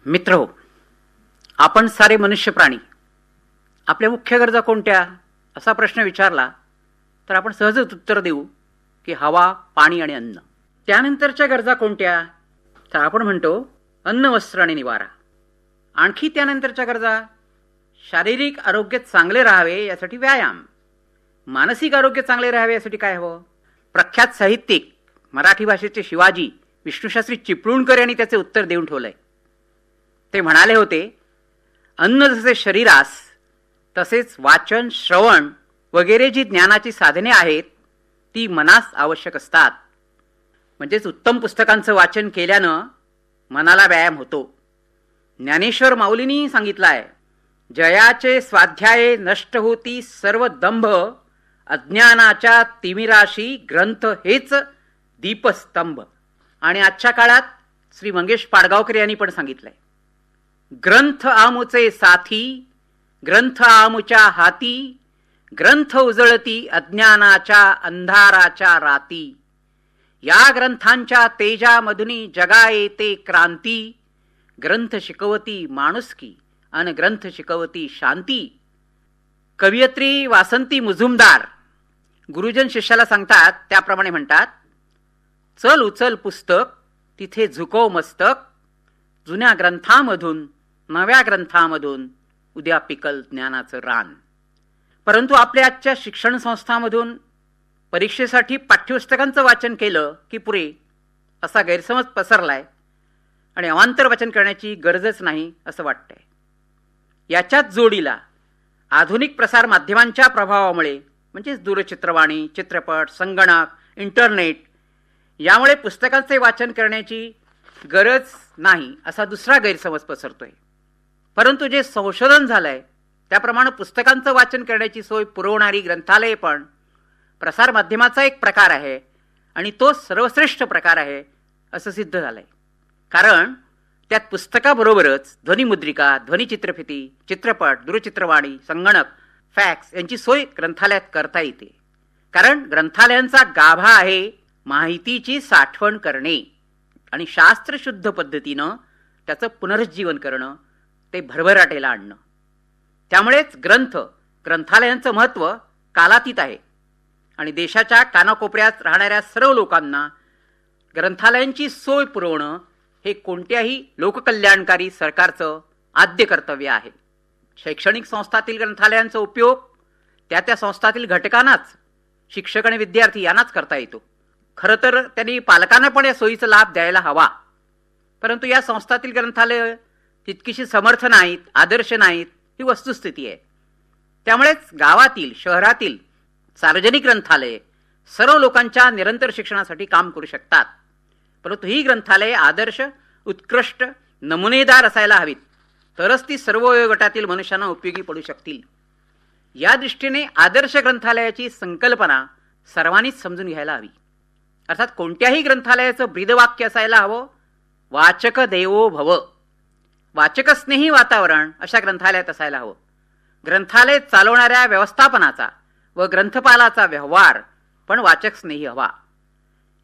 मित्रहो, आपण सारे मनुष्य प्राणी आपल्या मुख्य गरजा कोणत्या असा प्रश्न विचारला तर आपण सहजच उत्तर देऊ की हवा, पाणी आणि अन्न. त्यानंतरच्या गरजा कोणत्या तर आपण म्हणतो अन्न, वस्त्र आणि निवारा. आणखी त्यानंतरच्या गरजा शारीरिक आरोग्य चांगले राहावे यासाठी व्यायाम, मानसिक आरोग्य चांगले राहावे यासाठी काय हवं. प्रख्यात साहित्यिक मराठी भाषेचे शिवाजी विष्णुशास्त्री चिपळूणकर यांनी त्याचे उत्तर देऊन ठेवलंय. ते म्हणाले होते, अन्न जसे शरीरास तसेच वाचन, श्रवण वगैरे जी ज्ञानाची साधने आहेत ती मनास आवश्यक असतात. म्हणजेच उत्तम पुस्तकांचं वाचन केल्यानं मनाला व्यायाम होतो. ज्ञानेश्वर माऊलींनी सांगितलं आहे, जयाचे स्वाध्याये नष्ट होती सर्व दंभ, अज्ञानाच्या तिमिराशी ग्रंथ हेच दीपस्तंभ. आणि आजच्या काळात श्री मंगेश पाडगावकर यांनी पण सांगितलंय, ग्रंथ आमुचे साथी, ग्रंथ आमुच्या हाती, ग्रंथ उजळती अज्ञानाच्या अंधाराच्या राती. या ग्रंथांच्या तेजामधुनी जगा येते क्रांती, ग्रंथ शिकवती माणुसकी आणि ग्रंथ शिकवती शांती. कवयित्री वासंती मुजुमदार गुरुजन शिष्याला सांगतात त्याप्रमाणे म्हणतात, चल उचल पुस्तक तिथे झुकव मस्तक, जुन्या ग्रंथामधून नव्या ग्रंथामधून उद्या पिकल ज्ञानाचं रान. परंतु आपल्या आजच्या शिक्षण संस्थांमधून परीक्षेसाठी पाठ्यपुस्तकांचं वाचन केलं की पुरे असा गैरसमज पसरलाय आणि अवांतर वाचन करण्याची गरजच नाही असं वाटतंय. याच्याच जोडीला आधुनिक प्रसार माध्यमांच्या प्रभावामुळे म्हणजेच दूरचित्रवाणी, चित्रपट, संगणक, इंटरनेट यामुळे पुस्तकांचे वाचन करण्याची गरज नाही असा दुसरा गैरसमज पसरतोय. परंतु जे संशोधन झालंय त्याप्रमाणे पुस्तकांचं वाचन करण्याची सोय पुरवणारी ग्रंथालये पण प्रसार माध्यमाचा एक प्रकार आहे आणि तो सर्वश्रेष्ठ प्रकार आहे असं सिद्ध झालंय. कारण त्यात पुस्तकाबरोबरच ध्वनिमुद्रिका, ध्वनिचित्रफिती, चित्रपट, दूरचित्रवाणी, संगणक, फॅक्स यांची सोय ग्रंथालयात करता येते. कारण ग्रंथालयांचा गाभा आहे माहितीची साठवण करणे आणि शास्त्रशुद्ध पद्धतीनं त्याचं पुनरुज्जीवन करणं, ते भरभराटेला आणणं. त्यामुळेच ग्रंथालयांचं महत्त्व कालातीत आहे आणि देशाच्या कानाकोपऱ्यात राहणाऱ्या सर्व लोकांना ग्रंथालयांची सोय पुरवणं हे कोणत्याही लोककल्याणकारी सरकारचं आद्य कर्तव्य आहे. शैक्षणिक संस्थातील ग्रंथालयांचा उपयोग त्या संस्थातील घटकांनाच, शिक्षक आणि विद्यार्थी यांनाच करता येतो. खरं तर त्यांनी पालकांना पण या सोयीचा लाभ द्यायला हवा. परंतु या संस्थातील ग्रंथालय तितकीशी समर्थ नाहीत, आदर्श नाहीत ही वस्तुस्थिती आहे. त्यामुळेच गावातील, शहरातील सार्वजनिक ग्रंथालये सर्व लोकांच्या निरंतर शिक्षणासाठी काम करू शकतात. परंतु ही ग्रंथालये आदर्श, उत्कृष्ट, नमुनेदार असायला हवीत, तरच ती सर्व वयोगटातील मनुष्यांना उपयोगी पडू शकतील. या दृष्टीने आदर्श ग्रंथालयाची संकल्पना सर्वांनीच समजून घ्यायला हवी. अर्थात कोणत्याही ग्रंथालयाचं ब्रीदवाक्य असायला हवं, वाचक देवो भव. वाचकस्नेही वातावरण अशा ग्रंथालयात असायला हवं. ग्रंथालय चालवणाऱ्या व्यवस्थापनाचा व ग्रंथपालाचा व्यवहार पण वाचकस्नेही हवा.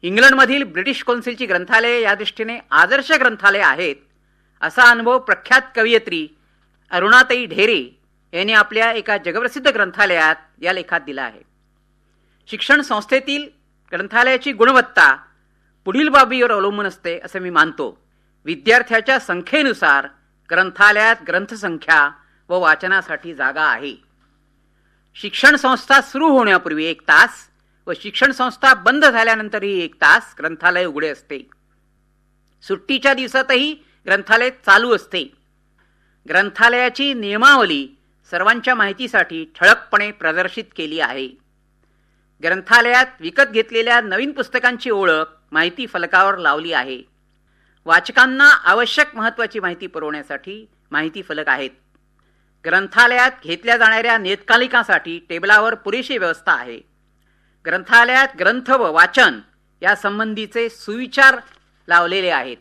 इंग्लंडमधील ब्रिटिश कौन्सिलची ग्रंथालये या दृष्टीने आदर्श ग्रंथालय आहेत असा अनुभव प्रख्यात कवयित्री अरुणाताई ढेरे यांनी आपल्या एका जगप्रसिद्ध ग्रंथालयात या लेखात दिला आहे. शिक्षण संस्थेतील ग्रंथालयाची गुणवत्ता पुढील बाबीवर अवलंबून असते असं मी मानतो. विद्यार्थ्याच्या संख्येनुसार ग्रंथालयात ग्रंथसंख्या व वाचनासाठी जागा आहे. शिक्षण संस्था सुरू होण्यापूर्वी 1 तास व शिक्षण संस्था बंद झाल्यानंतरही 1 तास ग्रंथालय उघडे असते. सुट्टीच्या दिवसातही ग्रंथालय चालू असते. ग्रंथालयाची नियमावली सर्वांच्या माहितीसाठी ठळकपणे प्रदर्शित केली आहे. ग्रंथालयात विकत घेतलेल्या नवीन पुस्तकांची ओळख माहिती फलकावर लावली आहे. वाचकांना आवश्यक महत्त्वाची माहिती पुरवण्यासाठी माहिती फलक आहेत. ग्रंथालयात घेतल्या जाणाऱ्या नियतकालिकांसाठी टेबलावर पुरेशी व्यवस्था आहे. ग्रंथालयात ग्रंथ व वाचन या संबंधीचे सुविचार लावलेले आहेत.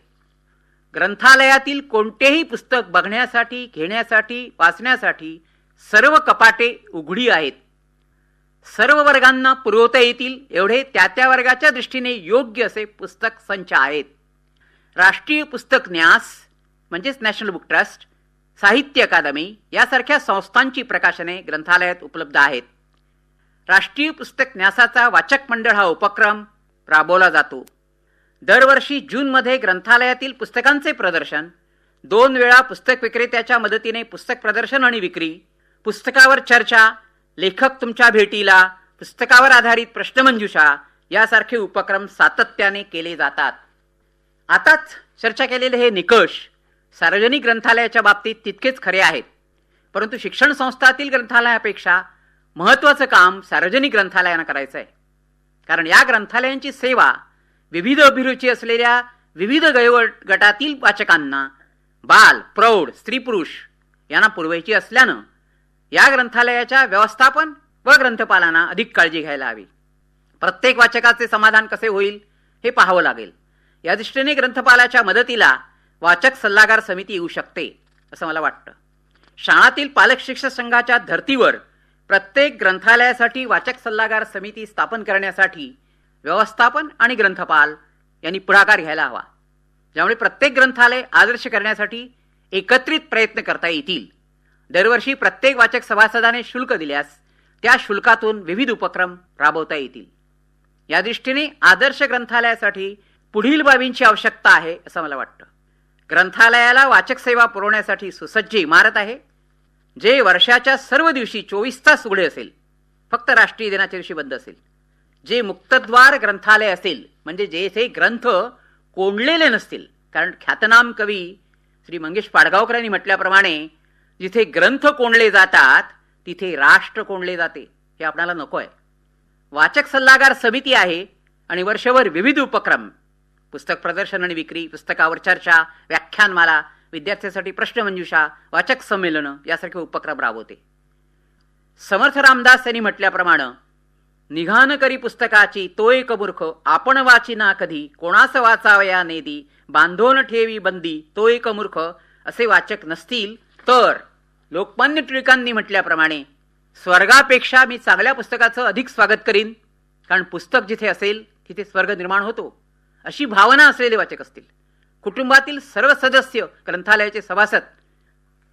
ग्रंथालयातील कोणतेही पुस्तक बघण्यासाठी, घेण्यासाठी, वाचण्यासाठी सर्व कपाटे उघडी आहेत. सर्व वर्गांना पुरवता येतील एवढे त्या वर्गाच्या दृष्टीने योग्य असे पुस्तक संच आहेत. राष्ट्रीय पुस्तक न्यास म्हणजेच नॅशनल बुक ट्रस्ट, साहित्य अकादमी यासारख्या संस्थांची प्रकाशने ग्रंथालयात उपलब्ध आहेत. राष्ट्रीय पुस्तक न्यासाचा वाचक मंडळ हा उपक्रम राबवला जातो. दरवर्षी जूनमध्ये ग्रंथालयातील पुस्तकांचे प्रदर्शन, 2 वेळा पुस्तक विक्रेत्याच्या मदतीने पुस्तक प्रदर्शन आणि विक्री, पुस्तकावर चर्चा, लेखक तुमच्या भेटीला, पुस्तकावर आधारित प्रश्नमंजुषा यासारखे उपक्रम सातत्याने केले जातात. आताच चर्चा केलेले हे निकष सार्वजनिक ग्रंथालयाच्या बाबतीत तितकेच खरे आहेत. परंतु शिक्षण संस्थातील ग्रंथालयापेक्षा महत्त्वाचं काम सार्वजनिक ग्रंथालयांना करायचं आहे. कारण या ग्रंथालयांची सेवा विविध अभिरुची असलेल्या विविध गटातील वाचकांना, बाल, प्रौढ, स्त्री पुरुष यांना पुरवायची असल्यानं या ग्रंथालयाच्या व्यवस्थापन व ग्रंथपालांना अधिक काळजी घ्यायला हवी. प्रत्येक वाचकाचे समाधान कसे होईल हे पाहावं लागेल. या दृष्टीने ग्रंथपालाच्या मदतीला वाचक सल्लागार समिती येऊ शकते असं मला वाटतं. शाळातील पालक शिक्षक संघाच्या धर्तीवर प्रत्येक ग्रंथालयासाठी वाचक सल्लागार समिती स्थापन करण्यासाठी व्यवस्थापन आणि ग्रंथपाल यांनी पुढाकार घ्यायला हवा. ज्यामुळे प्रत्येक ग्रंथालय आदर्श करण्यासाठी एकत्रित प्रयत्न करता येतील. दरवर्षी प्रत्येक वाचक सभासदाने शुल्क दिल्यास त्या शुल्कातून विविध उपक्रम राबवता येतील. या दृष्टीने आदर्श ग्रंथालयासाठी पुढील बाबींची आवश्यकता आहे असं मला वाटतं. ग्रंथालयाला वाचक सेवा पुरवण्यासाठी सुसज्ज इमारत आहे, जे वर्षाच्या सर्व दिवशी 24 तास उघडे असेल, फक्त राष्ट्रीय दिनाच्या दिवशी बंद असेल. जे मुक्तद्वार ग्रंथालय असेल, म्हणजे जेथे ग्रंथ कोंडलेले नसतील. कारण ख्यातनाम कवी श्री मंगेश पाडगावकर यांनी म्हटल्याप्रमाणे जिथे ग्रंथ कोंडले जातात तिथे राष्ट्र कोंडले जाते. हे आपल्याला नको आहे. वाचक सल्लागार समिती आहे आणि वर्षभर विविध उपक्रम, पुस्तक प्रदर्शन आणि विक्री, पुस्तकावर चर्चा, व्याख्यानमाला, विद्यार्थ्यांसाठी प्रश्नमंजुषा, वाचक संमेलनं यासारखे उपक्रम राबवते. समर्थ रामदास यांनी म्हटल्याप्रमाणे निघान करी पुस्तकाची तो एक मूर्ख, आपण वाचिना कधी, कोणास वाचावया नेदी, बांधोन ठेवी बंदी तो एक मूर्ख असे वाचक नसतील तर लोकमान्य टिळकांनी म्हटल्याप्रमाणे स्वर्गापेक्षा मी चांगल्या पुस्तकाचं अधिक स्वागत करीन. कारण पुस्तक जिथे असेल तिथे स्वर्ग निर्माण होतो अशी भावना असलेले वाचक असतील. कुटुंबातील सर्व सदस्य, ग्रंथालयाचे सभासद,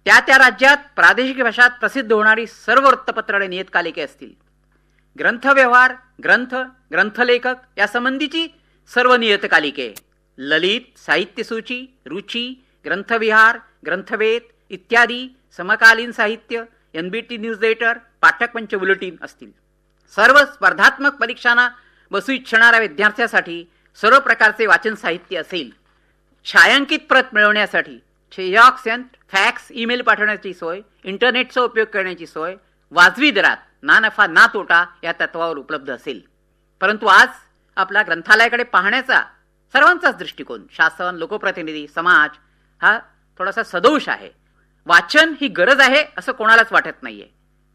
त्या राज्यात प्रादेशिक भाषात प्रसिद्ध होणारी सर्व वृत्तपत्र आणि नियतकालिके असतील. ग्रंथव्यवहार, ग्रंथ, ग्रंथलेखक यासंबंधीची सर्व नियतकालिके, ललित, साहित्यसूची, रुची, ग्रंथविहार, ग्रंथवेद इत्यादी, समकालीन साहित्य, NBT न्यूजलेटर, पाठक मंच बुलेटिन असतील. सर्व स्पर्धात्मक परीक्षांना बसू इच्छिणाऱ्या विद्यार्थ्यासाठी सर्व प्रकारचे वाचन साहित्य असेल. छायांकित प्रत मिळवण्यासाठी झेरॉक्स, फॅक्स, ईमेल पाठवण्याची सोय, इंटरनेटचा उपयोग करण्याची सोय वाजवी दरात, ना नफा ना तोटा या तत्वावर उपलब्ध असेल. परंतु आज आपला ग्रंथालयाकडे पाहण्याचा सर्वांचाच दृष्टिकोन, शासन, लोकप्रतिनिधी, समाज हा थोडासा सदोष आहे. वाचन ही गरज आहे असं कोणालाच वाटत नाहीये.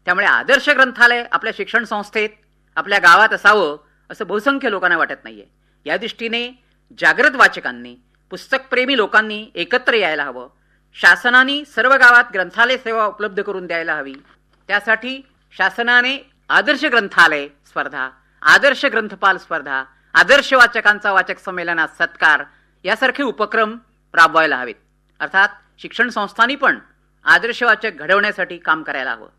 त्यामुळे आदर्श ग्रंथालय आपल्या शिक्षण संस्थेत, आपल्या गावात असावं असं बहुसंख्य लोकांना वाटत नाहीये. या दृष्टीने जागृत वाचकांनी, पुस्तकप्रेमी लोकांनी एकत्र यायला हवं. शासनाने सर्व गावात ग्रंथालय सेवा उपलब्ध करून द्यायला हवी. त्यासाठी शासनाने आदर्श ग्रंथालय स्पर्धा, आदर्श ग्रंथपाल स्पर्धा, आदर्श वाचकांचा वाचक संमेलनात सत्कार यासारखे उपक्रम राबवायला हवेत. अर्थात शिक्षण संस्थांनी पण आदर्श वाचक घडवण्यासाठी काम करायला हवं.